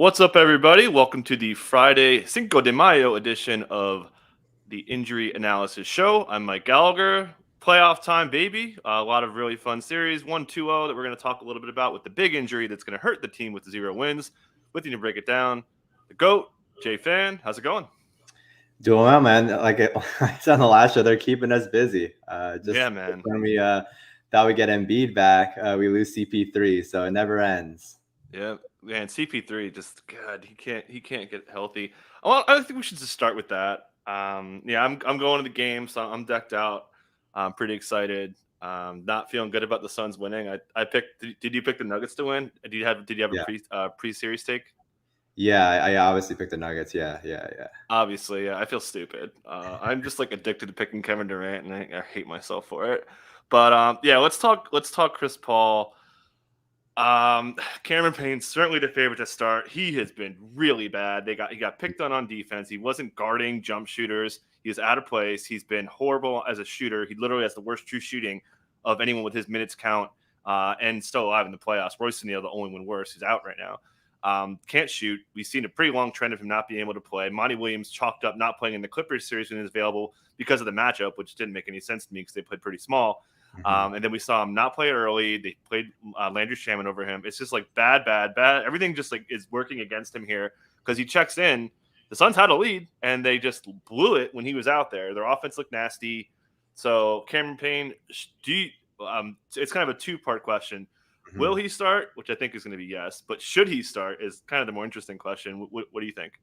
What's up, everybody? Welcome to the Friday Cinco de Mayo edition of the Injury Analysis Show. I'm Mike Gallagher. Playoff time, baby. A lot of really fun series. 1-2-0 that we're going to talk a little bit about with the big injury that's going to hurt the team with 0 wins. With you to break it down, the GOAT, Jay Fan. How's it going? Doing well, man. Like I said on the last show, they're keeping us busy. Yeah, man. When we thought we get Embiid back, we lose CP3, so it never ends. Yeah, man. CP3 just God, he can't get healthy. Well, I think we should just start with that. Yeah, I'm going to the game, so I'm decked out. I'm pretty excited. Not feeling good about the Suns winning. I picked. Did you pick the Nuggets to win? Did you have Yeah. a pre series take? Yeah, I obviously picked the Nuggets. Yeah. Obviously, yeah. I feel stupid. I'm just like addicted to picking Kevin Durant, and I hate myself for it. But yeah, let's talk Chris Paul. Cameron Payne's certainly the favorite to start. He has been really bad. He got picked on defense. He wasn't guarding jump shooters. He was out of place. He's been horrible as a shooter. He literally has the worst true shooting of anyone with his minutes count, and still alive in the playoffs. Royce O'Neal, the only one worse, who's out right now. Can't shoot. We've seen a pretty long trend of him not being able to play. Monty Williams chalked up not playing in the Clippers series when he was available because of the matchup, which didn't make any sense to me because they played pretty small. And then we saw him not play early. They played Landry Shaman over him. It's just like bad. Everything just like is working against him here because he checks in. The Suns had a lead and they just blew it when he was out there. Their offense looked nasty. So Cameron Payne, it's kind of a two-part question. Mm-hmm. Will he start? Which I think is going to be yes. But should he start is kind of the more interesting question. What do you think?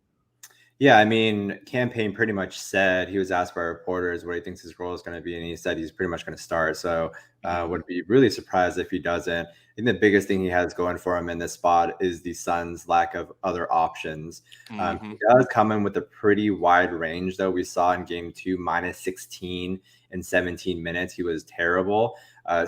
Yeah, I mean, Cam Payne pretty much said he was asked by reporters what he thinks his role is going to be, and he said he's pretty much going to start. So would be really surprised if he doesn't. I think the biggest thing he has going for him in this spot is the Suns' lack of other options. He does come in with a pretty wide range, though. We saw in Game 2, minus 16 in 17 minutes. He was terrible.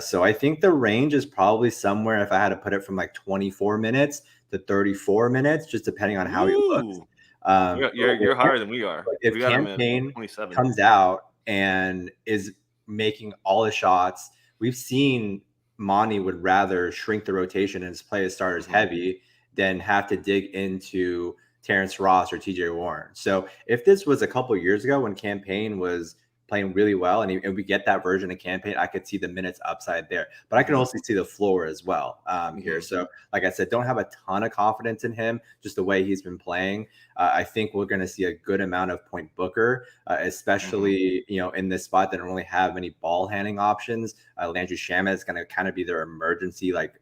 So I think the range is probably somewhere, if I had to put it, from like 24 minutes to 34 minutes, just depending on how he looks. You're higher than we are. If Cam Payne comes out and is making all the shots, we've seen Monty would rather shrink the rotation and play his starters heavy than have to dig into Terrence Ross or TJ Warren. So if this was a couple of years ago when Cam Payne was playing really well and we get that version of Cam Payne, I could see the minutes upside there. But I can also see the floor as well here. So like I said, don't have a ton of confidence in him, just the way he's been playing. I think we're going to see a good amount of point Booker, especially in this spot. They don't really have many ball handling options. Landry Shamet is going to kind of be their emergency, like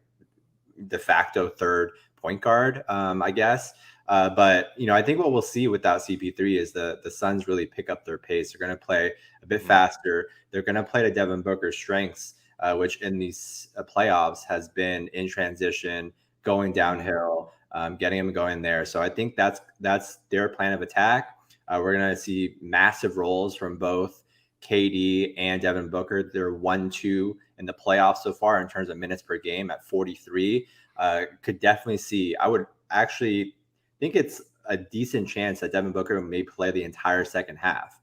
de facto third point guard, I guess. But I think what we'll see without CP3 is the Suns really pick up their pace. They're going to play a bit faster. They're going to play to Devin Booker's strengths, which in these playoffs has been in transition, going downhill, getting him going there. So I think that's their plan of attack. We're going to see massive roles from both KD and Devin Booker. They're 1-2 in the playoffs so far in terms of minutes per game at 43. Could definitely see. I would actually think it's a decent chance that Devin Booker may play the entire second half.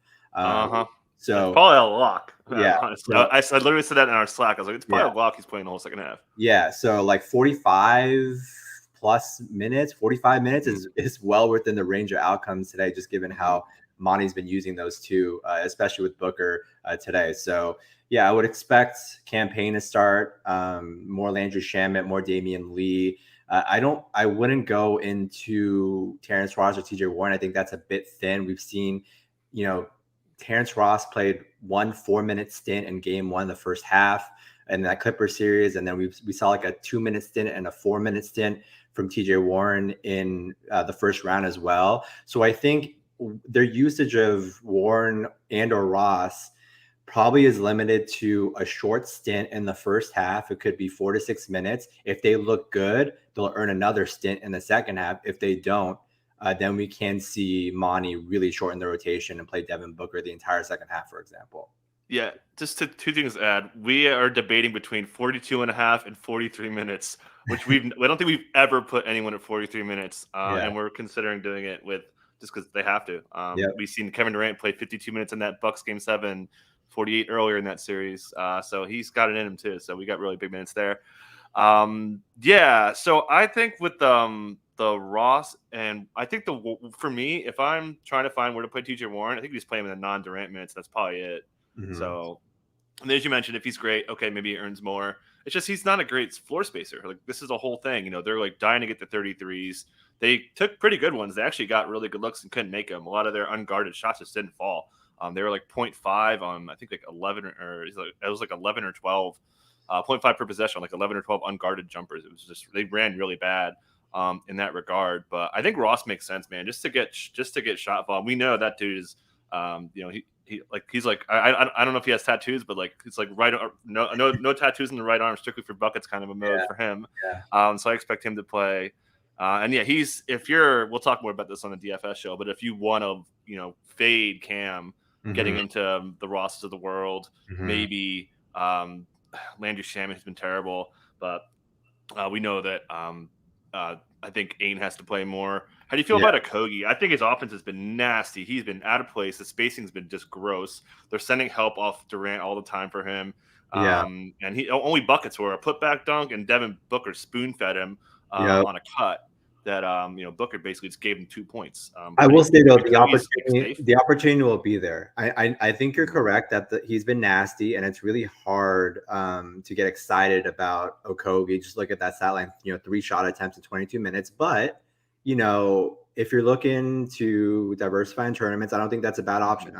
So it's probably a lock. Yeah. I literally said that in our Slack. I was like, it's probably a lock. He's playing the whole second half. Yeah. So like 45 plus minutes, 45 minutes is well within the range of outcomes today, just given how Monty's been using those two, especially with Booker today. So yeah, I would expect Cam Payne to start, more Landry Shamet, more Damian Lee. I wouldn't go into Terrence Ross or TJ Warren. I think that's a bit thin. We've seen, Terrence Ross played 1 4-minute stint in game 1, the first half, in that Clipper series. And then we saw like a 2-minute stint and a 4-minute stint from TJ Warren in the first round as well. So I think their usage of Warren and or Ross probably is limited to a short stint in the first half. It could be 4 to 6 minutes. If they look good, they'll earn another stint in the second half. If they don't, then we can see Monty really shorten the rotation and play Devin Booker the entire second half, for example. Yeah, just two things to add. We are debating between 42 and a half and 43 minutes, which I don't think we've ever put anyone at 43 minutes. And we're considering doing it with just because they have to. We've seen Kevin Durant play 52 minutes in that Bucks game 7, 48 earlier in that series. So he's got it in him too. So we got really big minutes there. So I think with the Ross, and I think for me, if I'm trying to find where to play TJ Warren, I think we just play him in the non-Durant minutes. That's probably it. Mm-hmm. So, and as you mentioned, if he's great, okay, maybe he earns more. It's just he's not a great floor spacer. Like, this is a whole thing. You know, they're like dying to get the 33s. They took pretty good ones. They actually got really good looks and couldn't make them. A lot of their unguarded shots just didn't fall. They were like 0.5 on, I think, like 11 or it was like 11 or 12. 0.5 per possession, like 11 or 12 unguarded jumpers. It was just, they ran really bad in that regard. But I think Ross makes sense, man. Just to get shot volume. We know that dude is, you know, he's like I don't know if he has tattoos, but like it's like no tattoos in the right arm, strictly for buckets kind of a mode for him. Yeah. So I expect him to play. And yeah, we'll talk more about this on the DFS show, but if you want to, you know, fade Cam, getting into the Rosses of the world, maybe Landry Shaman has been terrible, but we know that I think Ain has to play more. How do you feel about Okogie? I think his offense has been nasty. He's been out of place. The spacing's been just gross. They're sending help off Durant all the time for him. And he only buckets were a putback dunk, and Devin Booker spoon-fed him on a cut that you know, Booker basically just gave him 2 points. I will say though, the opportunity will be there. I think you're correct that he's been nasty, and it's really hard to get excited about Okogie. Just look at that stat line, you know, 3 shot attempts in 22 minutes. But you know, if you're looking to diversify in tournaments, I don't think that's a bad option.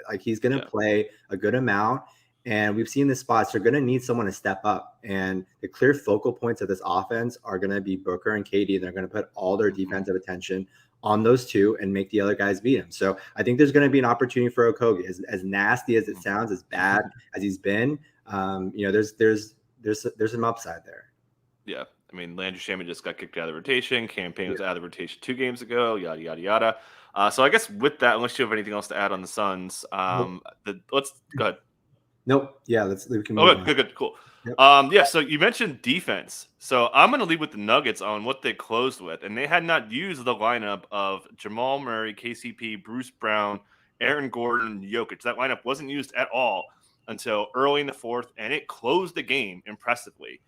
Like, he's going to play a good amount. And we've seen the spots they're going to need someone to step up. And the clear focal points of this offense are going to be Booker and KD. They're going to put all their defensive attention on those two and make the other guys beat him. So I think there's going to be an opportunity for Okogie. As nasty as it sounds, as bad as he's been, you know, there's some upside there. Yeah. I mean, Landry Shaman just got kicked out of the rotation. Campaign was out of the rotation 2 games ago. Yada yada yada. So I guess with that, unless you have anything else to add on the Suns, let's go ahead. Nope. Yeah, we can move on. Good, cool. Yep. So you mentioned defense. So I'm going to lead with the Nuggets on what they closed with, and they had not used the lineup of Jamal Murray, KCP, Bruce Brown, Aaron Gordon, Jokic. That lineup wasn't used at all until early in the fourth, and it closed the game impressively.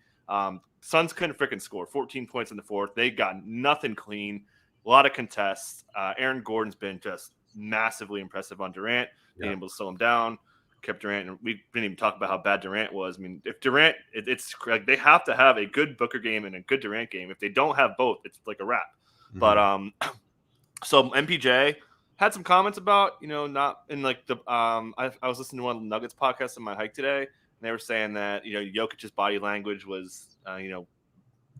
Suns couldn't freaking score. 14 points in the fourth. They got nothing clean. A lot of contests. Aaron Gordon's been just massively impressive on Durant, being able to slow him down. Kept Durant, and we didn't even talk about how bad Durant was. I mean, if Durant, it's like they have to have a good Booker game and a good Durant game. If they don't have both, it's like a wrap. But so MPJ had some comments about, you know, not in like the I was listening to one of the Nuggets podcasts on my hike today, and they were saying that, you know, Jokic's body language was you know,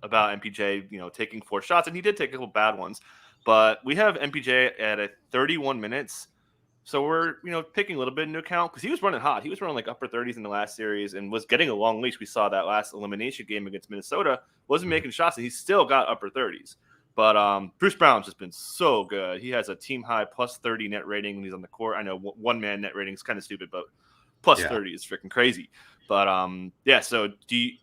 about MPJ, you know, taking 4 shots, and he did take a couple bad ones. But we have MPJ at 31 minutes. So we're, you know, taking a little bit into account because he was running hot. He was running like upper 30s in the last series and was getting a long leash. We saw that last elimination game against Minnesota. Wasn't making shots, and he still got upper 30s. But Bruce Brown's just been so good. He has a team high plus 30 net rating when he's on the court. I know one man net rating is kind of stupid, but plus 30 is freaking crazy. But yeah, so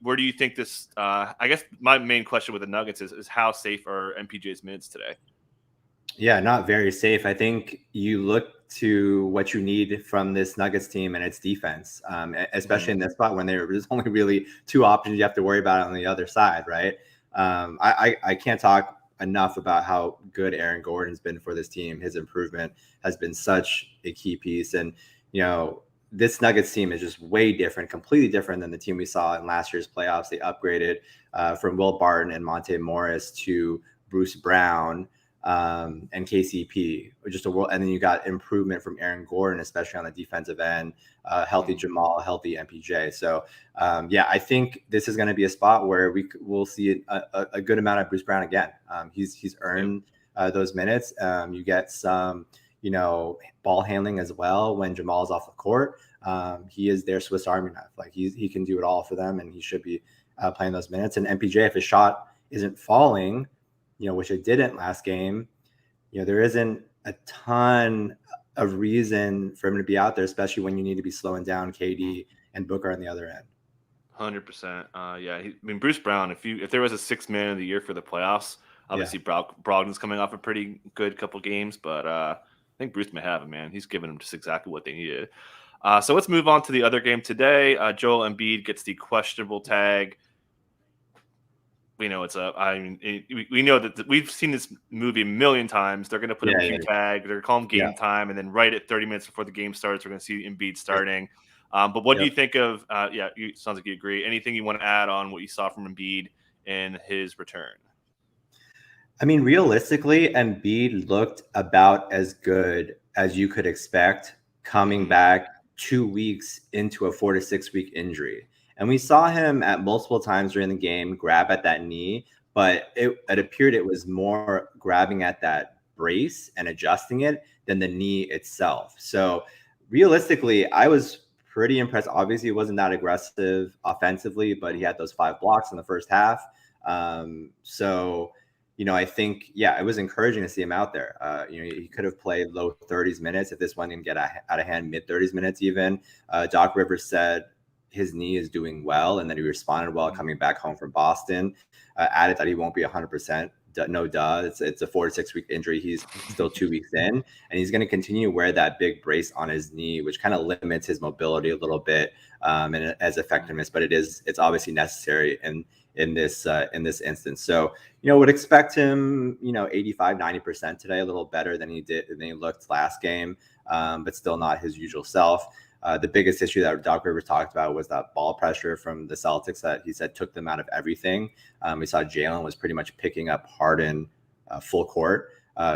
where do you think this? I guess my main question with the Nuggets is how safe are MPJ's minutes today? Yeah, not very safe. I think you look to what you need from this Nuggets team and its defense, especially in this spot when there's only really 2 options you have to worry about on the other side, right? I can't talk enough about how good Aaron Gordon's been for this team. His improvement has been such a key piece. And, you know, this Nuggets team is just way different, completely different than the team we saw in last year's playoffs. They upgraded from Will Barton and Monte Morris to Bruce Brown and KCP, and then you got improvement from Aaron Gordon, especially on the defensive end, healthy Jamal, healthy MPJ. So yeah, I think this is going to be a spot where we'll see a good amount of Bruce Brown again. He's earned those minutes. You get some, you know, ball handling as well when Jamal's off the court. He is their Swiss Army knife. Like he can do it all for them, and he should be playing those minutes. And MPJ, if his shot isn't falling, you know, which it didn't last game, you know, there isn't a ton of reason for him to be out there, especially when you need to be slowing down KD and Booker on the other end. 100%. Yeah, I mean, Bruce Brown, if there was a 6th man of the year for the playoffs, obviously Brogdon's coming off a pretty good couple games, but I think Bruce may have him, man. He's given them just exactly what they needed. So let's move on to the other game today. Joel Embiid gets the questionable tag. we know what's up. I mean, we know that we've seen this movie a million times. They're going to put a Q tag. They're going to call him game time, and then right at 30 minutes before the game starts, we're going to see Embiid starting. But what do you think of? Sounds like you agree. Anything you want to add on what you saw from Embiid in his return? I mean, realistically, Embiid looked about as good as you could expect coming back 2 weeks into a 4 to 6 week injury. And we saw him at multiple times during the game grab at that knee, but it appeared it was more grabbing at that brace and adjusting it than the knee itself. So realistically, I was pretty impressed. Obviously, it wasn't that aggressive offensively, but he had those 5 blocks in the first half. I think, it was encouraging to see him out there. He could have played low 30s minutes if this one didn't get out of hand, mid 30s minutes even. Doc Rivers said his knee is doing well, and then he responded well coming back home from Boston. Added that he won't be 100%. No duh. It's a 4 to 6 week injury. He's still 2 weeks in, and he's going to continue to wear that big brace on his knee, which kind of limits his mobility a little bit and as effectiveness. But it's obviously necessary in this instance. So, would expect him, 85, 90% today, a little better than he looked last game, but still not his usual self. The biggest issue that Doc Rivers talked about was that ball pressure from the Celtics that he said took them out of everything. We saw Jalen was pretty much picking up Harden full court.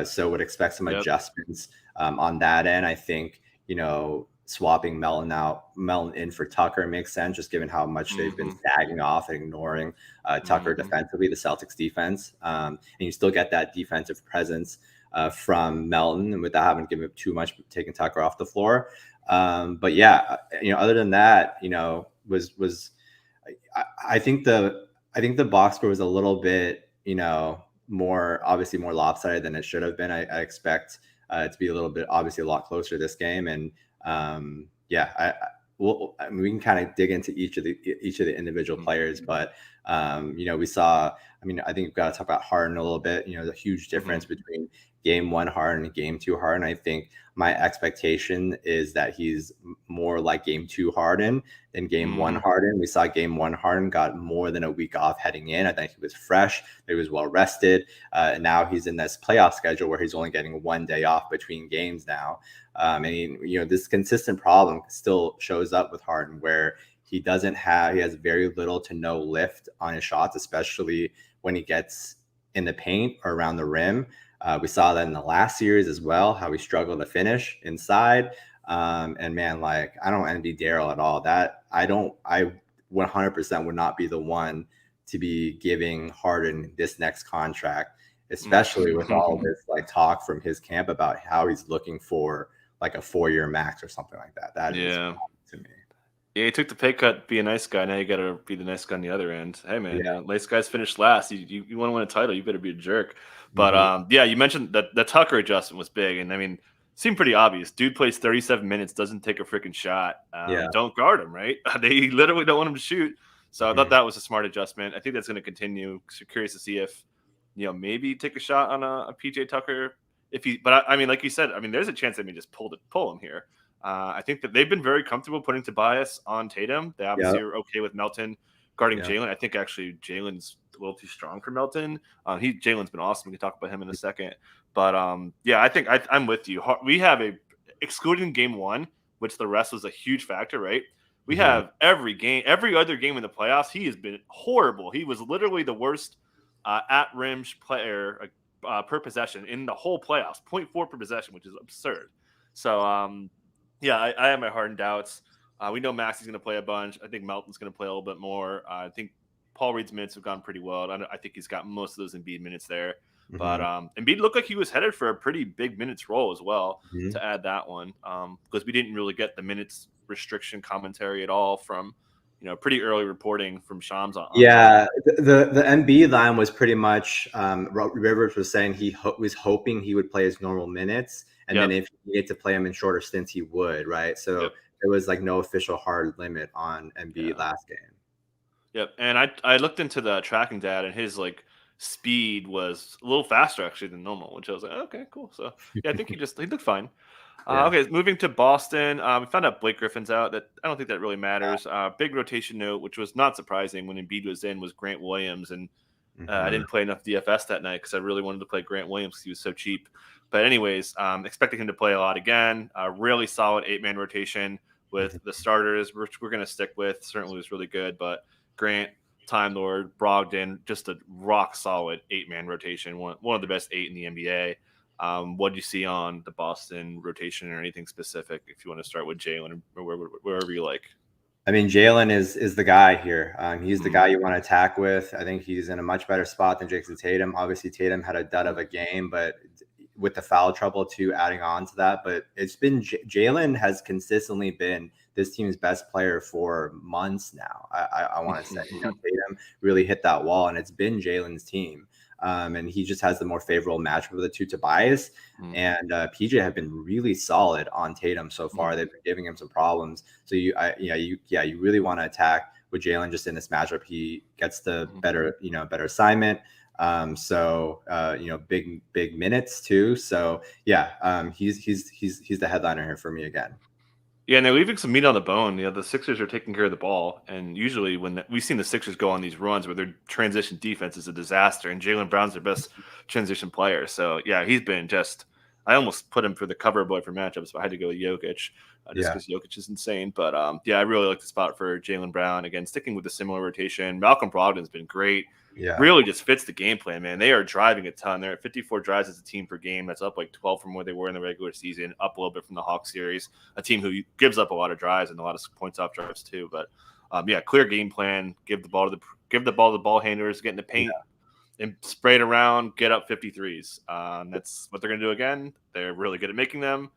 So would expect some adjustments on that end. I think, swapping Melton in for Tucker makes sense, just given how much they've been sagging off and ignoring Tucker defensively, the Celtics defense. And you still get that defensive presence from Melton, and without having to give him too much, taking Tucker off the floor. Other than that, I think the box score was a little bit, more lopsided than it should have been. I expect it to be a little bit, obviously a lot closer this game. And we can kind of dig into each of the individual players, but we saw, I think we've got to talk about Harden a little bit. The huge difference between game 1 Harden and game 2 Harden. I think my expectation is that he's more like game 2 Harden than game 1 Harden. We saw game 1 Harden got more than a week off heading in. I think he was fresh, he was well rested. And now he's in this playoff schedule where he's only getting 1 day off between games now. This consistent problem still shows up with Harden, where he has very little to no lift on his shots, especially when he gets in the paint or around the rim. We saw that in the last series as well, how he struggled to finish inside. And man, I don't envy Daryl at all. I 100% would not be the one to be giving Harden this next contract, especially with all of this talk from his camp about how he's looking for a 4-year max or something like that. That is to me. Yeah, he took the pay cut, be a nice guy. Now you got to be the nice guy on the other end. Hey, man, nice guys finished last. You want to win a title, you better be a jerk. But you mentioned that the Tucker adjustment was big, and seemed pretty obvious. Dude plays 37 minutes, doesn't take a freaking shot. Don't guard him, right? They literally don't want him to shoot. So I thought that was a smart adjustment. I think that's going to continue. So curious to see if maybe take a shot on a PJ Tucker. But like you said, there's a chance they may just pull him here. I think that they've been very comfortable putting Tobias on Tatum. They obviously are okay with Melton guarding Jalen. I think actually Jalen's a little too strong for Melton. Jalen's been awesome. We can talk about him in a second. But I think I'm with you. We have excluding game 1, which the rest was a huge factor, right? We have every other game in the playoffs. He has been horrible. He was literally the worst at rim player per possession in the whole playoffs, 0.4 per possession, which is absurd. So, I have my Harden doubts. We know Maxi's going to play a bunch. I think Melton's going to play a little bit more. I think Paul Reed's minutes have gone pretty well. I think he's got most of those Embiid minutes there. But Embiid looked like he was headed for a pretty big minutes role as well, to add that one, because we didn't really get the minutes restriction commentary at all from pretty early reporting from Shams on. The Embiid line was pretty much Rivers was saying he was hoping he would play his normal minutes, and then if he needed to play him in shorter stints, he would, right? So there was no official hard limit on Embiid last game. Yep, and I looked into the tracking data, and his speed was a little faster actually than normal, which I was like, okay, cool. So I think he looked fine. Okay, moving to Boston. We found out Blake Griffin's out. That I don't think that really matters. Big rotation note, which was not surprising when Embiid was in, was Grant Williams, and I didn't play enough DFS that night because I really wanted to play Grant Williams because he was so cheap. But anyways, expecting him to play a lot again. A really solid 8-man rotation with the starters, which we're going to stick with. Certainly was really good. But Grant, Time Lord, Brogdon, just a rock solid 8-man rotation. One of the best 8 in the NBA. What do you see on the Boston rotation or anything specific? If you want to start with Jalen or wherever you like. I mean, Jalen is the guy here. He's the guy you want to attack with. I think he's in a much better spot than Jason Tatum. Obviously, Tatum had a dud of a game, but with the foul trouble too, adding on to that. But it's been Jalen has consistently been this team's best player for months now. I want to say, Tatum really hit that wall, and it's been Jalen's team. And he just has the more favorable matchup of the two. Tobias and PJ have been really solid on Tatum so far. They've been giving him some problems. So you really want to attack with Jalen just in this matchup. He gets the better assignment. Big minutes too. So he's the headliner here for me again. Yeah, and they're leaving some meat on the bone. The Sixers are taking care of the ball, and usually when we've seen the Sixers go on these runs where their transition defense is a disaster, and Jaylen Brown's their best transition player. So yeah, he's been just. I almost put him for the cover boy for matchups, but I had to go with Jokic just because Jokic is insane. But I really like the spot for Jaylen Brown. Again, sticking with the similar rotation. Malcolm Brogdon's been great. Yeah. Really just fits the game plan, man. They are driving a ton. They're at 54 drives as a team per game. That's up like 12 from where they were in the regular season, up a little bit from the Hawks series, a team who gives up a lot of drives and a lot of points off drives too. But clear game plan. Give the ball to the ball handlers, get in the paint, and spray it around, get up 53s. That's what they're going to do again. They're really good at making them.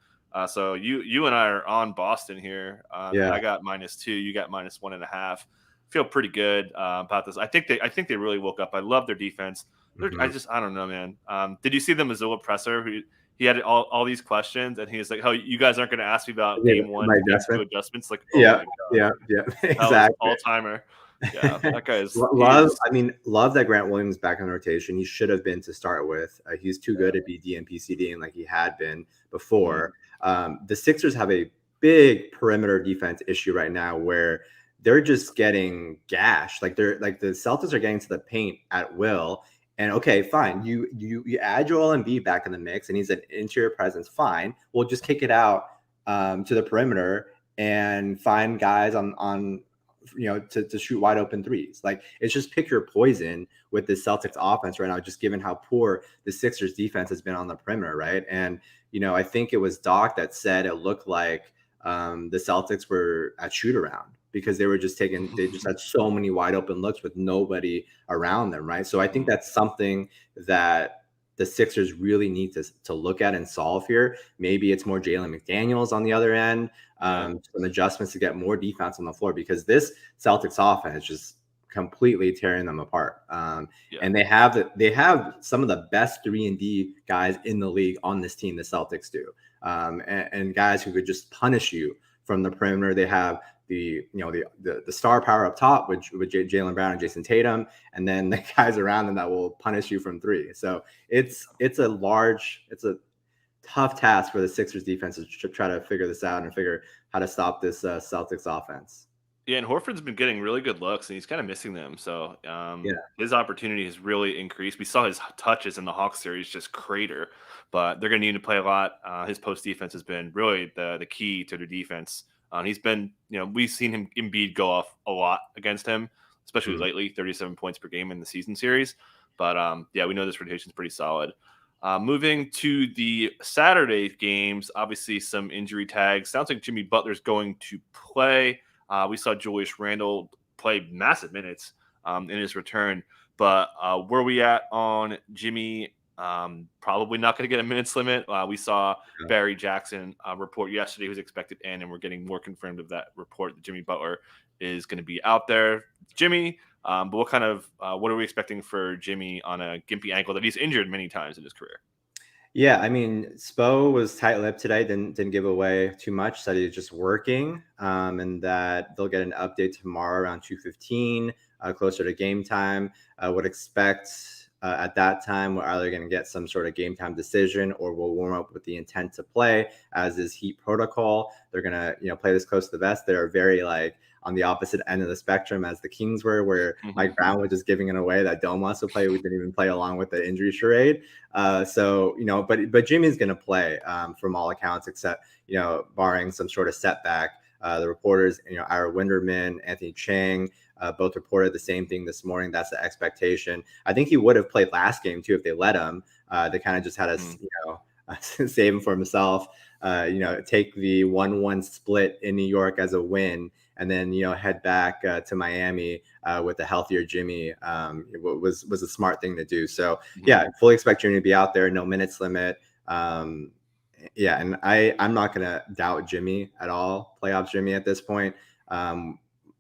So you and I are on Boston here. I got -2. You got -1.5. Feel pretty good about this. I think they really woke up. I love their defense. I don't know, man. Did you see the Mazzulla presser? He had all these questions, and he was like, "Oh, you guys aren't going to ask me about game 1, game 2 adjustments?" Like, exactly, all timer. Yeah, that guy is love that Grant Williams back in the rotation. He should have been to start with. He's too good to be DNP like he had been before. The Sixers have a big perimeter defense issue right now where they're just getting gashed. Like the Celtics are getting to the paint at will. And okay, fine. You add Joel Embiid back in the mix, and he's an interior presence. Fine, we'll just kick it out to the perimeter and find guys on to shoot wide open threes. Like, it's just pick your poison with the Celtics offense right now, just given how poor the Sixers defense has been on the perimeter, right? And I think it was Doc that said it looked like the Celtics were at shoot around because they just had so many wide open looks with nobody around them, right? So I think that's something that the Sixers really need to look at and solve here. Maybe it's more Jalen McDaniels on the other end, some adjustments to get more defense on the floor, because this Celtics offense is just completely tearing them apart. And they have some of the best 3-and-D guys in the league on this team, the Celtics do, and guys who could just punish you from the perimeter. They have the star power up top with Jaylen Brown and Jason Tatum, and then the guys around them that will punish you from 3. So it's a tough task for the Sixers defense to try to figure this out and figure how to stop this Celtics offense. Yeah, and Horford's been getting really good looks, and he's kind of missing them. So his opportunity has really increased. We saw his touches in the Hawks series just crater, but they're going to need to play a lot. His post defense has been really the key to their defense. He's been, we've seen him Embiid go off a lot against him, especially lately, 37 points per game in the season series. But we know this rotation is pretty solid. Moving to the Saturday games, obviously some injury tags. Sounds like Jimmy Butler's going to play. We saw Julius Randle play massive minutes in his return. But where we at on Jimmy? Probably not going to get a minutes limit. We saw Barry Jackson report yesterday who's expected in, and we're getting more confirmed of that report that Jimmy Butler is going to be out there. Jimmy, but what are we expecting for Jimmy on a gimpy ankle that he's injured many times in his career? Yeah, I mean, Spo was tight-lipped today, didn't give away too much, said he's just working, and that they'll get an update tomorrow around 2:15, closer to game time. I would expect at that time we're either going to get some sort of game time decision, or we'll warm up with the intent to play, as is Heat protocol. They're going to play this close to the vest. They're very on the opposite end of the spectrum as the Kings were, where Mike Brown was just giving it away that Dome wants to play. We didn't even play along with the injury charade. So, but Jimmy's going to play from all accounts, except, barring some sort of setback. The reporters, Ira Winderman, Anthony Chang, both reported the same thing this morning. That's the expectation. I think he would have played last game too if they let him. They kind of just had to, save him for himself. Take the 1-1 split in New York as a win, and then head back to Miami with a healthier Jimmy. Was a smart thing to do. So yeah, fully expect Jimmy to be out there. No minutes limit. And I'm not gonna doubt Jimmy at all. Playoffs Jimmy at this point.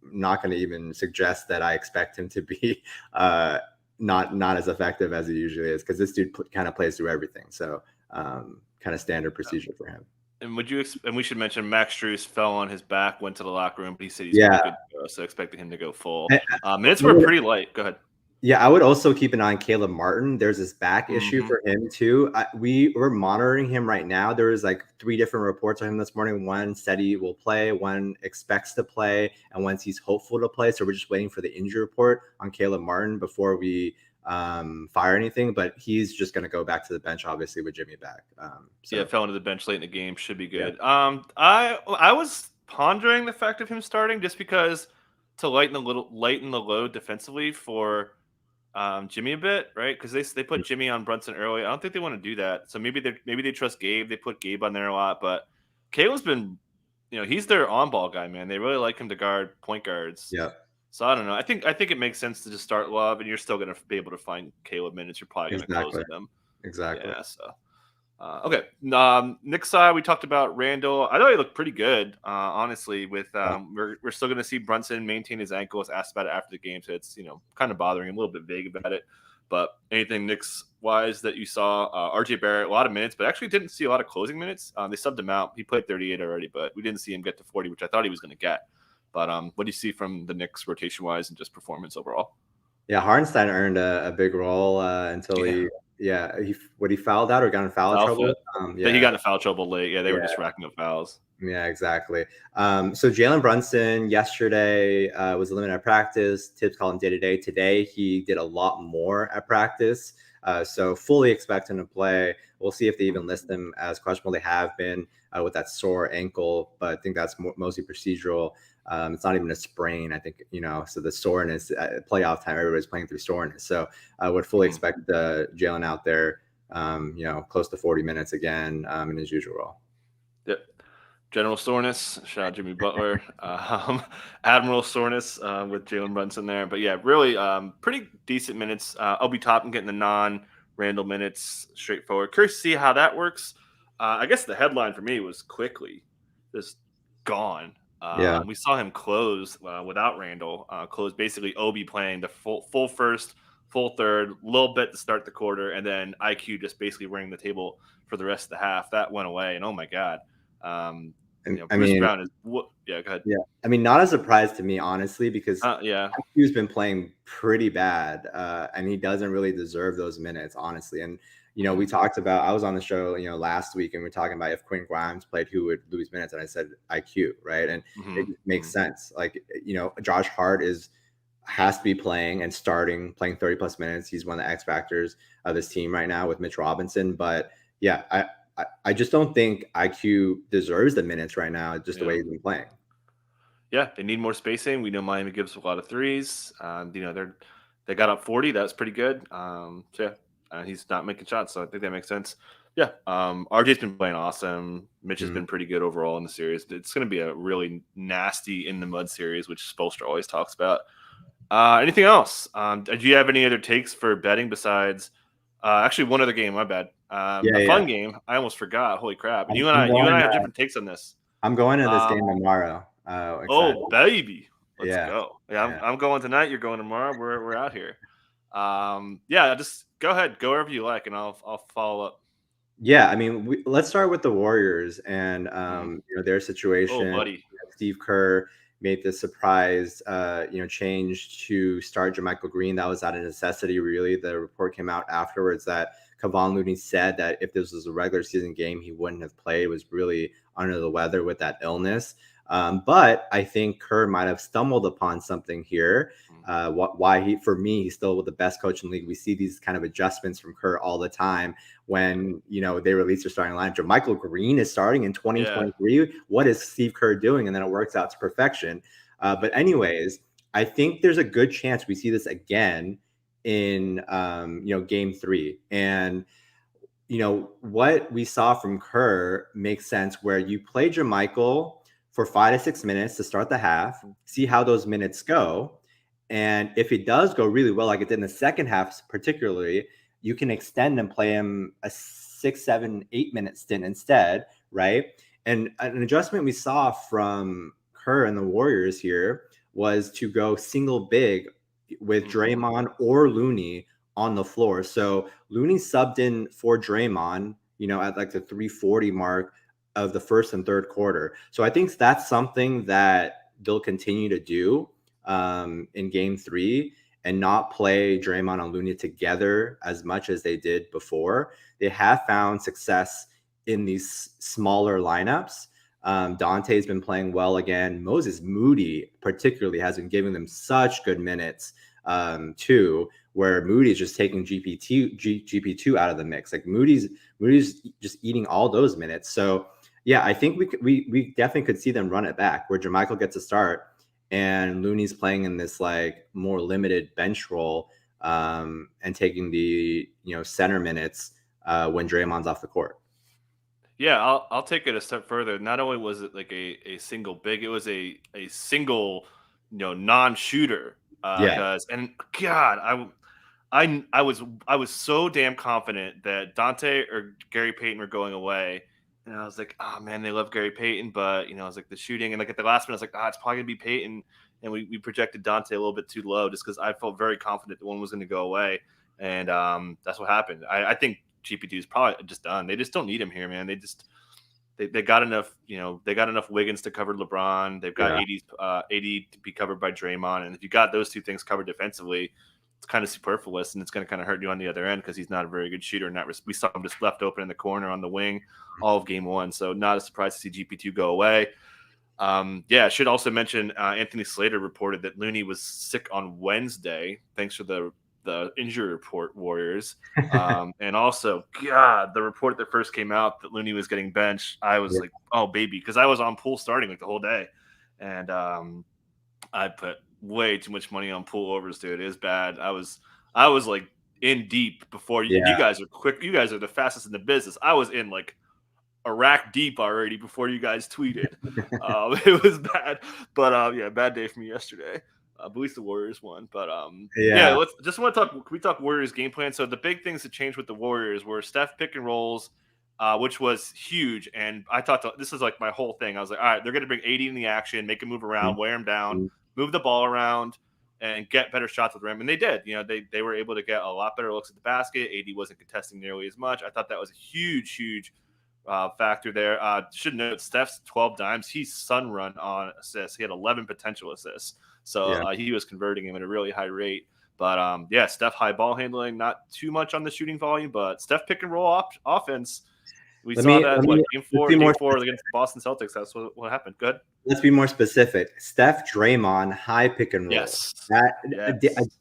Not going to even suggest that I expect him to be not as effective as he usually is, because this dude kind of plays through everything. So kind of standard procedure for him. And we should mention Max Strus fell on his back, went to the locker room, but he said he's good to go, so expecting him to go full. Minutes were pretty light. Go ahead. Yeah, I would also keep an eye on Caleb Martin. There's this back issue for him too. We're monitoring him right now. There was like 3 different reports on him this morning. One said he will play, one expects to play, and one he's hopeful to play. So we're just waiting for the injury report on Caleb Martin before we fire anything. But he's just going to go back to the bench, obviously, with Jimmy back. Fell into the bench late in the game. Should be good. Yeah. I was pondering the fact of him starting just because to lighten the load defensively for Jimmy a bit, right? Because they put Jimmy on Brunson early. I don't think they want to do that. So maybe they trust Gabe. They put Gabe on there a lot, but Caleb's been, he's their on-ball guy, man. They really like him to guard point guards. Yeah. So I don't know. I think it makes sense to just start Love, and you're still going to be able to find Caleb minutes. You're probably going to close with them. Exactly. Yeah. So. Okay. Knicks side, we talked about Randall. I thought he looked pretty good, honestly. With we're still going to see Brunson maintain his ankle. I was asked about it after the game, so it's kind of bothering him, a little bit vague about it. But anything Knicks wise that you saw, RJ Barrett, a lot of minutes, but actually didn't see a lot of closing minutes. They subbed him out. He played 38 already, but we didn't see him get to 40, which I thought he was going to get. But what do you see from the Knicks rotation wise and just performance overall? Yeah, Hardenstein earned a big role until he fouled out or got in foul trouble. He got in foul trouble late. Yeah, they were just racking up fouls. Yeah, exactly. So Jalen Brunson yesterday was limited at practice. Tibbs called him day-to-day. Today he did a lot more at practice. So fully expect him to play. We'll see if they even list him as questionable. They have been with that sore ankle, but I think that's mostly procedural. It's not even a sprain, I think, so the soreness at playoff time, everybody's playing through soreness. So I would fully expect Jalen out there, close to 40 minutes again in his usual role. Yep. General soreness, shout out Jimmy Butler. Admiral soreness with Jalen Brunson there. But yeah, really pretty decent minutes. Obi Toppin getting the non-Randall minutes, straightforward. Curious to see how that works. I guess the headline for me was quickly just gone. We saw him close without Randall. Close basically Obi playing the full first, full third, little bit to start the quarter, and then IQ just basically running the table for the rest of the half. That went away, and oh my god. Bruce Brown is go ahead. Yeah, I mean, not a surprise to me, honestly, because IQ's been playing pretty bad, and he doesn't really deserve those minutes, honestly. And we talked about, I was on the show, last week, and we're talking about if Quinn Grimes played, who would lose minutes, and I said IQ, right? And it makes sense. Like, Josh Hart has to be playing and playing 30 plus minutes. He's one of the X factors of this team right now with Mitch Robinson. But yeah, I just don't think IQ deserves the minutes right now, just the way he's been playing. Yeah, they need more spacing. We know Miami gives a lot of threes. They got up 40. That was pretty good. He's not making shots, so I think that makes sense. Yeah, RJ's been playing awesome. Mitch has been pretty good overall in the series. It's going to be a really nasty in the mud series, which Spoelstra always talks about. Anything else? Do you have any other takes for betting besides actually one other game? My bad. Fun game. I almost forgot. Holy crap! And you and I have different takes on this. I'm going to this game tomorrow. Oh baby, let's go. Yeah, I'm going tonight. You're going tomorrow. We're out here. Just go ahead, go wherever you like, and I'll follow up. Yeah, I mean, let's start with the Warriors and their situation. Oh, buddy. Steve Kerr made the surprise change to start JaMychal Green. That was out of necessity, really. The report came out afterwards that Kevon Looney said that if this was a regular season game, he wouldn't have played. Was really under the weather with that illness. But I think Kerr might have stumbled upon something here. Why for me, he's still the best coach in the league. We see these kind of adjustments from Kerr all the time when, they release their starting lineup. Michael Green is starting in 2023. Yeah. What is Steve Kerr doing? And then it works out to perfection. But anyways, I think there's a good chance we see this again in, game 3. And, what we saw from Kerr makes sense, where you play JaMychal for 5 to 6 minutes to start the half, see how those minutes go. And if it does go really well, like it did in the second half, particularly, you can extend and play him a 6, 7, 8 minute stint instead, right? And an adjustment we saw from Kerr and the Warriors here was to go single big with Draymond or Looney on the floor. So Looney subbed in for Draymond, at like the 3:40 mark of the first and third quarter. So I think that's something that they'll continue to do in game 3, and not play Draymond and Looney together as much as they did before. They have found success in these smaller lineups. Dante's been playing well again. Moses Moody particularly has been giving them such good minutes too, where Moody's just taking GP2 out of the mix. Like Moody's just eating all those minutes. So yeah, I think we definitely could see them run it back, where JaMychal gets a start and Looney's playing in this like more limited bench role, and taking the center minutes when Draymond's off the court. Yeah, I'll take it a step further. Not only was it like a single big, it was a single non-shooter. Because and God, I was so damn confident that Dante or Gary Payton were going away. And I was like, oh man, they love Gary Payton, but I was like the shooting, and like at the last minute, I was like, it's probably gonna be Payton, and we projected Dante a little bit too low just because I felt very confident that one was gonna go away, and that's what happened. I think GP2 is probably just done. They just don't need him here, man. They got enough, they got enough Wiggins to cover LeBron. They've got 80 to be covered by Draymond, and if you got those two things covered defensively, it's kind of superfluous, and it's going to kind of hurt you on the other end because he's not a very good shooter. We saw him just left open in the corner on the wing all of game 1, so not a surprise to see GP2 go away. I should also mention Anthony Slater reported that Looney was sick on Wednesday. Thanks for the injury report, Warriors. And also, God, the report that first came out that Looney was getting benched, I was like, oh, baby, because I was on pool starting like the whole day. And I put way too much money on pool overs, dude. It is bad. I was like in deep before you guys are quick. You guys are the fastest in the business. I was in like a rack deep already before you guys tweeted. It was bad, but bad day for me yesterday. At least the Warriors won, but let's just want to talk. Can we talk Warriors game plan? So the big things that changed with the Warriors were Steph pick and rolls, which was huge. And I thought this is like my whole thing. I was like, all right, they're going to bring 80 in the action, make him move around, wear him down, move the ball around, and get better shots with the rim. And they did. They were able to get a lot better looks at the basket. 80 wasn't contesting nearly as much. I thought that was a huge factor there. Should note Steph's 12 dimes. He's sun run on assists. He had 11 potential assists. So he was converting him at a really high rate. But Steph high ball handling, not too much on the shooting volume, but Steph pick and roll offense. We saw that game 4 against Boston Celtics. That's what happened. Good. Let's be more specific. Steph Draymond high pick and roll. Yes. A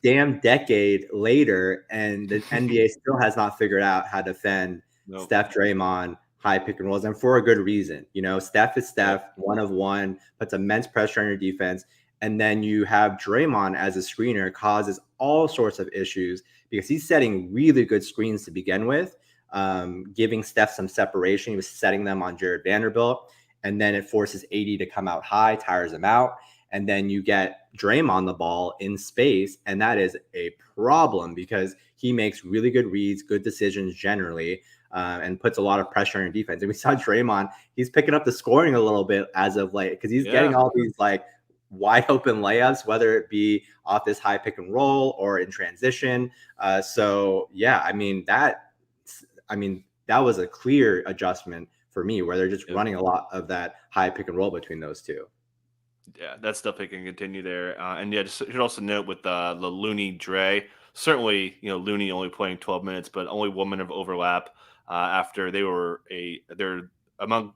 damn decade later, and the NBA still has not figured out how to defend Steph Draymond high pick and rolls, and for a good reason. Steph is Steph, one of one, puts immense pressure on your defense. And then you have Draymond as a screener, causes all sorts of issues because he's setting really good screens to begin with, giving Steph some separation. He was setting them on Jared Vanderbilt, and then it forces 80 to come out high, tires him out. And then you get Draymond the ball in space, and that is a problem because he makes really good reads, good decisions generally, and puts a lot of pressure on your defense. And we saw Draymond, he's picking up the scoring a little bit as of late because he's getting all these like wide open layups, whether it be off this high pick and roll or in transition. That was a clear adjustment for me where they're just running a lot of that high pick and roll between those two. Yeah, that stuff they can continue there. Just should also note with the Looney Dre, certainly, Looney only playing 12 minutes, but only 1 minute of overlap after they're among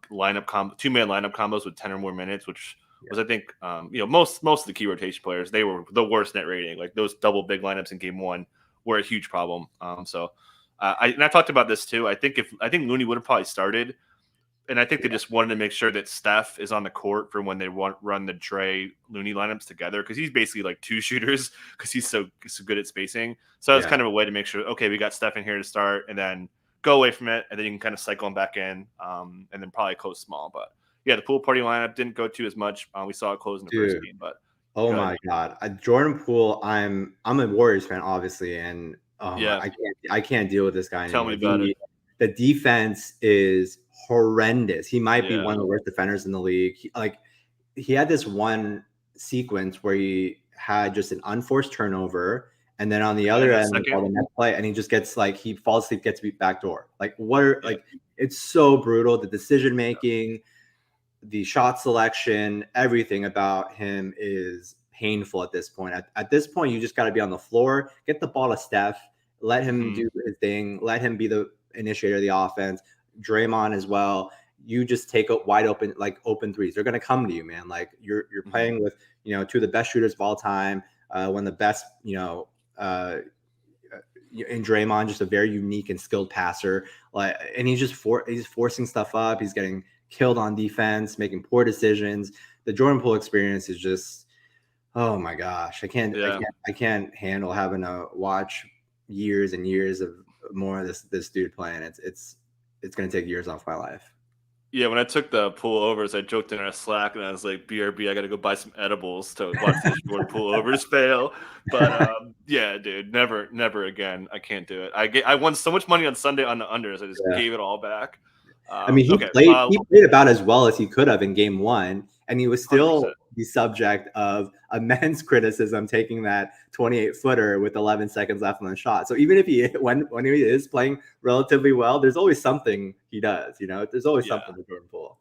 two-man lineup combos with 10 or more minutes, which was I think most of the key rotation players, they were the worst net rating. Like those double big lineups in game one were a huge problem. I talked about this too. I think Looney would have probably started. And I think they just wanted to make sure that Steph is on the court for when they run the Dre Looney lineups together, because he's basically like two shooters because he's so good at spacing. So that was kind of a way to make sure, okay, we got Steph in here to start, and then go away from it, and then you can kind of cycle him back in, and then probably close small. But yeah, the pool party lineup didn't go to as much. We saw it close in the first game, but my God, Jordan Poole. I'm a Warriors fan, obviously, and I can't deal with this guy anymore. Tell me about it. The defense is horrendous. He might be one of the worst defenders in the league. He had this one sequence where he had just an unforced turnover, and then on the other end, the next play, and he just gets he falls asleep, gets beat back door. It's so brutal. The decision making, the shot selection, everything about him is painful at this point. At this point, you just got to be on the floor, get the ball to Steph, let him do his thing, let him be the initiator of the offense. Draymond as well. You just take a wide open threes. They're going to come to you, man. You're playing with two of the best shooters of all time. One of the best, in Draymond, just a very unique and skilled passer. And he's forcing stuff up. He's getting killed on defense, making poor decisions. The Jordan Poole experience is just, oh my gosh, I can't handle having to watch years and years of more of this dude playing. It's going to take years off my life. Yeah, when I took the Poole overs, I joked in our Slack, and I was like, BRB, I got to go buy some edibles to watch these Jordan Poole overs fail. But yeah, dude, never again. I can't do it. I won so much money on Sunday on the unders. I just gave it all back. He played about as well as he could have in game one, and he was still 100%. The subject of immense criticism taking that 28-footer with 11 seconds left on the shot. So even if when he is playing relatively well, there's always something he does. There's always something with Jordan Poole.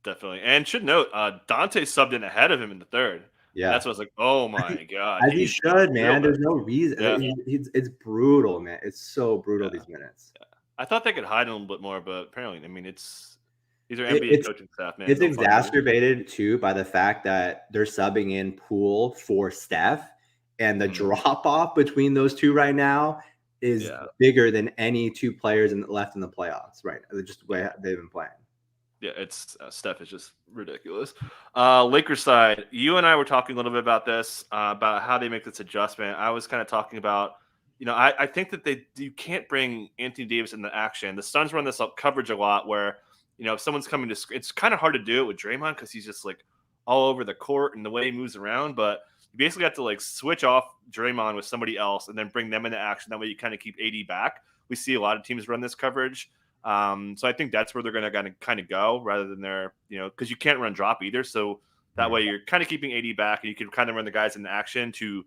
Definitely, and should note, Dante subbed in ahead of him in the third. Yeah, that's what I was like, oh my god, as he should, man. There's no reason. Yeah. It's brutal, man. It's so brutal these minutes. Yeah. I thought they could hide a little bit more, but apparently, these are NBA coaching staff, man. It's exacerbated too by the fact that they're subbing in Poole for Steph, and the drop off between those two right now is bigger than any two players left in the playoffs. Right, just the way they've been playing. Yeah, it's Steph is just ridiculous. Lakers side, you and I were talking a little bit about this, about how they make this adjustment. I was kind of talking about, I think that you can't bring Anthony Davis into action. The Suns run this coverage a lot where, if someone's coming to screen, it's kind of hard to do it with Draymond because he's just all over the court and the way he moves around. But you basically have to switch off Draymond with somebody else and then bring them into action. That way you kind of keep AD back. We see a lot of teams run this coverage. So I think that's where they're going to kind of go rather than because you can't run drop either. So that way you're kind of keeping AD back, and you can kind of run the guys into action to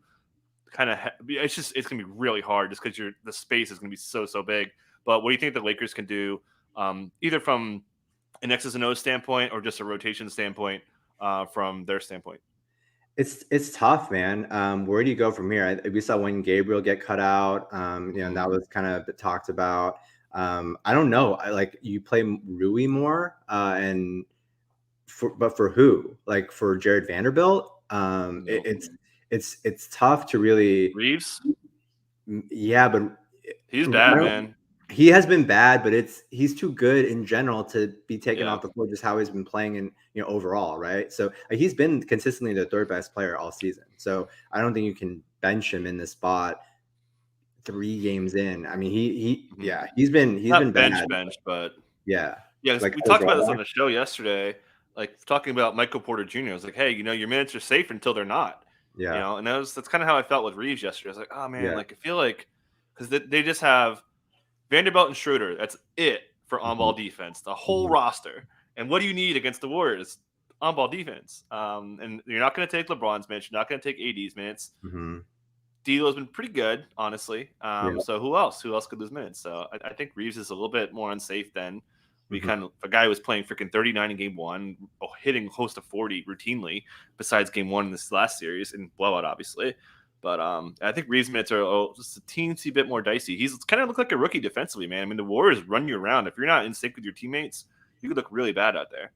kind of it's going to be really hard just because the space is going to be so big. But what do you think the Lakers can do, either from an X's and O's standpoint or just a rotation standpoint, from their standpoint? It's tough, man. Where do you go from here? We saw when Gabriel get cut out, and that was kind of talked about. I don't know. You play Rui more, but for who? For Jared Vanderbilt? It's tough to really. Reeves? Yeah, but he's bad, man. He has been bad, but he's too good in general to be taken off the floor. Just how he's been playing in overall, right? So he's been consistently the third best player all season. So I don't think you can bench him in this spot 3 games in. I mean, he's been bench, but we talked about this on the show yesterday. Talking about Michael Porter Jr. I was like, hey, your minutes are safe until they're not. Yeah, and that's kind of how I felt with Reeves yesterday. I was like, oh man, I feel because they just have Vanderbilt and Schroeder. That's it for on-ball defense. The whole roster. And what do you need against the Warriors? On-ball defense. And you're not going to take LeBron's minutes. You're not going to take AD's minutes. D'Lo's been pretty good, honestly. So who else? Who else could lose minutes? So I think Reeves is a little bit more unsafe than a guy who was playing freaking 39 in game one, hitting close to 40 routinely, besides game one in this last series, and blowout, obviously. But I think Reeves' minutes are just a teensy bit more dicey. He's kind of looked like a rookie defensively, man. I mean, the Warriors run you around. If you're not in sync with your teammates, you could look really bad out there.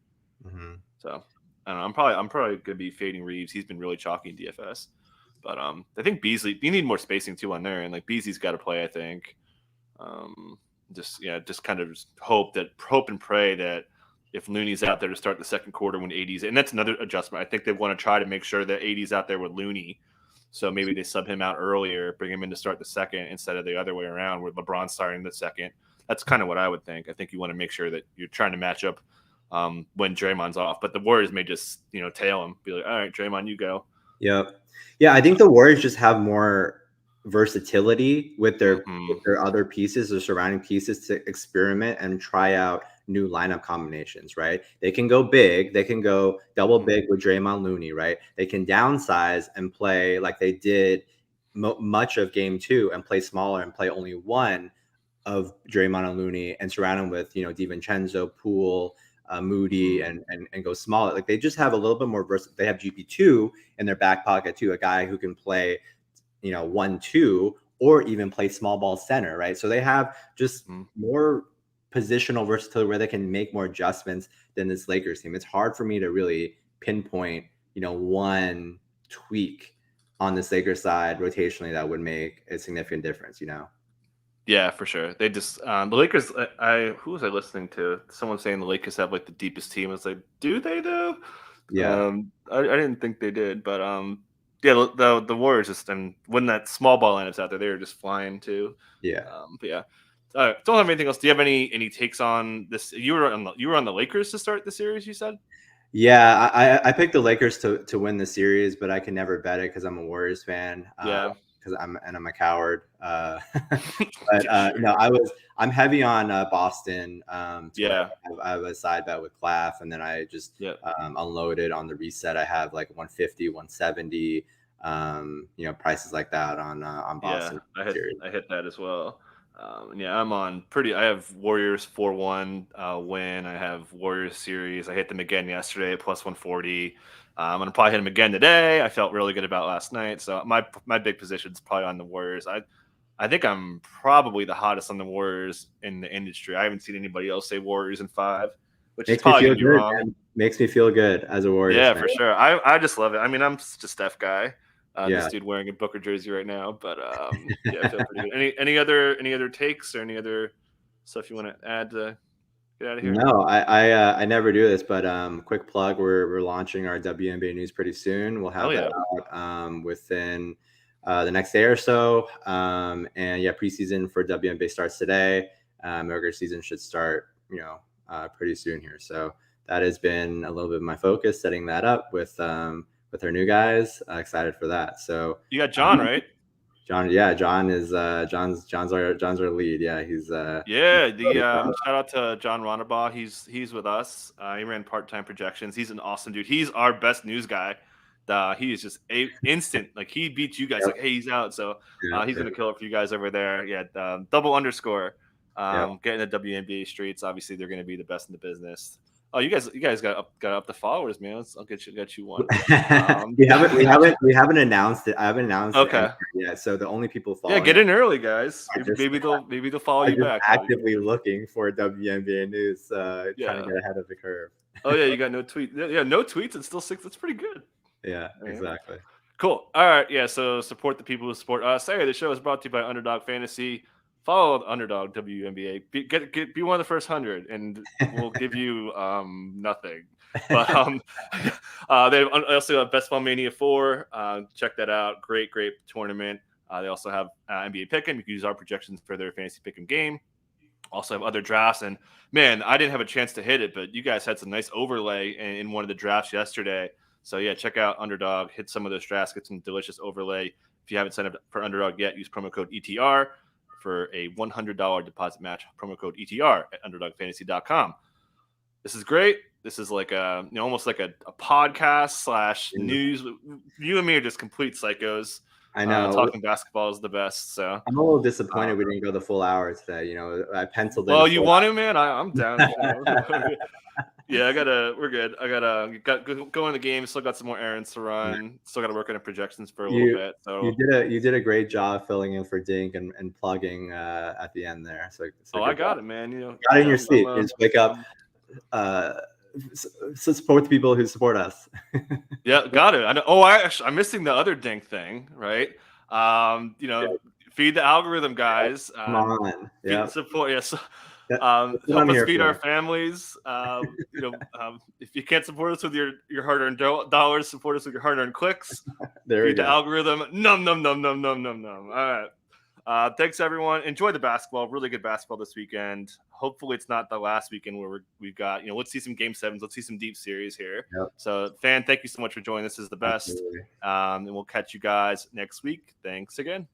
So I don't know. I'm probably gonna be fading Reeves. He's been really chalky in DFS, but I think Beasley. You need more spacing too on there, and like Beasley's got to play. I think. Just kind of hope and pray that if Looney's out there to start the second quarter when 80's, and that's another adjustment. I think they want to try to make sure that 80's out there with Looney. So maybe they sub him out earlier, bring him in to start the second instead of the other way around where LeBron's starting the second. That's kind of what I would think. I think you want to make sure that you're trying to match up when Draymond's off. But the Warriors may just, tail him, be like, all right, Draymond, you go. Yep. Yeah, I think the Warriors just have more versatility with their other pieces or surrounding pieces to experiment and try out new lineup combinations, right? They can go big, they can go double big with Draymond Looney, right? They can downsize and play like they did much of game 2 and play smaller and play only one of Draymond and Looney and surround them with, DiVincenzo, Poole, Moody, and go smaller. Like they just have a little bit more they have GP2 in their back pocket too, a guy who can play 1-2 or even play small ball center, right? So they have just more positional versatility where they can make more adjustments than this Lakers team. It's hard for me to really pinpoint, one tweak on this Lakers side rotationally that would make a significant difference, Yeah, for sure. They just the Lakers. Who was I listening to? Someone saying the Lakers have like the deepest team. I was like, do they though? Yeah. I didn't think they did, but yeah, the Warriors just, and when that small ball lineup's out there, they were just flying too. Yeah. But yeah. Don't have anything else. Do you have any takes on this? You were on the Lakers to start the series, you said? Yeah, I picked the Lakers to win the series, but I can never bet it because I'm a Warriors fan. Yeah. Because I'm a coward. But no, I'm heavy on Boston. Yeah. I have a side bet with Claff, and then I just unloaded on the reset. I have like 150, 170, prices like that on Boston. Yeah, I hit that as well. I'm on I have Warriors 4-1 win. I have Warriors series. I hit them again yesterday at plus 140. I'm gonna probably hit them again today. I felt really good about last night. So my big position is probably on the Warriors. I think I'm probably the hottest on the Warriors in the industry. I haven't seen anybody else say Warriors in 5, which makes is probably me feel good, wrong. Man. Makes me feel good as a Warriors fan. For sure. I just love it. I mean, I'm just a Steph guy. This dude wearing a Booker jersey right now, but I feel pretty good. Any other takes or any other stuff you want to add to get out of here? No, I never do this, but quick plug: we're launching our WNBA news pretty soon. We'll have that out within the next day or so. And preseason for WNBA starts today. Regular season should start pretty soon here. So that has been a little bit of my focus, setting that up with our new guys. Excited for that. So you got John, right? John is John's our lead. Yeah, he's shout out to John Ronabaugh. He's with us. He ran part-time projections. He's an awesome dude. He's our best news guy. He is just instant. Like he beats you guys. Like, hey, he's out. So he's gonna kill it for you guys over there. Yeah, double underscore. Getting the WNBA streets. Obviously, they're gonna be the best in the business. Oh, you guys got up the followers, man. I'll get you one. we haven't announced it. I haven't announced it yet. So the only people following. Yeah, get in early, guys. Maybe they'll follow you back. Actively looking for WNBA news, trying to get ahead of the curve. Oh yeah, you got no tweets. Yeah, no tweets and still 6. That's pretty good. Yeah, exactly. Cool. All right. Yeah. So support the people who support us. Hey, the show is brought to you by Underdog Fantasy. Follow the Underdog WNBA. Be one of the first 100, and we'll give you nothing. But they also have Best Ball Mania 4. Check that out. Great tournament. They also have NBA Pick'em. You can use our projections for their fantasy Pick'em game. Also have other drafts. And man, I didn't have a chance to hit it, but you guys had some nice overlay in one of the drafts yesterday. So yeah, check out Underdog. Hit some of those drafts. Get some delicious overlay. If you haven't signed up for Underdog yet, use promo code ETR for a $100 deposit match. Promo code ETR at underdogfantasy.com. This is great. This is like almost like a podcast / news. You and me are just complete psychos. I know. Talking basketball is the best. So I'm a little disappointed we didn't go the full hour today. I penciled in. Well, you want to, man? I'm down. Yeah, we're good. I got go in the game. Still got some more errands to run. Still got to work on the projections for a little bit. So you did a great job filling in for Dink and plugging at the end there. So I got it, man. Got in your seat. You just wake up support the people who support us. Yeah, got it. I know. Oh, I'm missing the other dink thing, right? Feed the algorithm, guys. Come on. Yeah. Support. Yes. That's what Help I'm us here feed our for. families. If you can't support us with your hard-earned dollars, support us with your hard-earned clicks. There we Feed the go. algorithm. Num. All right. Thanks, everyone. Enjoy the basketball. Really good basketball this weekend. Hopefully, it's not the last weekend where we've got, let's see some game sevens. Let's see some deep series here. Yep. So, Fan, thank you so much for joining. This is the best. And we'll catch you guys next week. Thanks again.